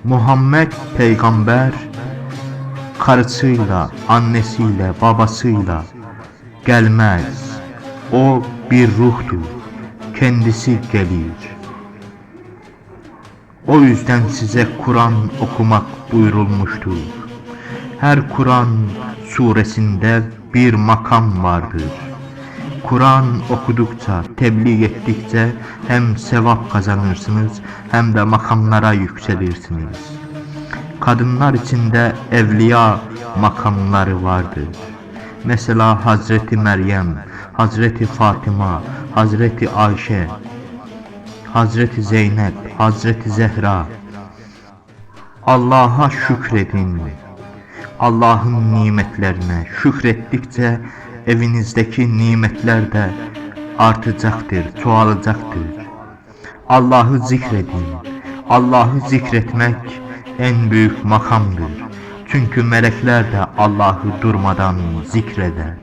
Muhammed peygamber karısıyla, annesiyle, babasıyla gelmez. O bir ruhtur. Kendisi gelir. O yüzden size Kur'an okumak buyurulmuştur. Her Kur'an suresinde bir makam vardır. Kur'an okudukça, tebliğ ettikçe hem sevap kazanırsınız hem de makamlara yükselirsiniz. Kadınlar içinde evliya makamları vardır. Mesela Hazreti Meryem, Hazreti Fatıma, Hazreti Ayşe, Hazreti Zeynep, Hazreti Zehra. Allah'a şükredin. Allah'ın nimetlerine şükrettikçe evinizdeki nimetler de artacaktır, çoğalacaktır. Allah'ı zikredin. Allah'ı zikretmek en büyük makamdır. Çünkü melekler de Allah'ı durmadan zikreder.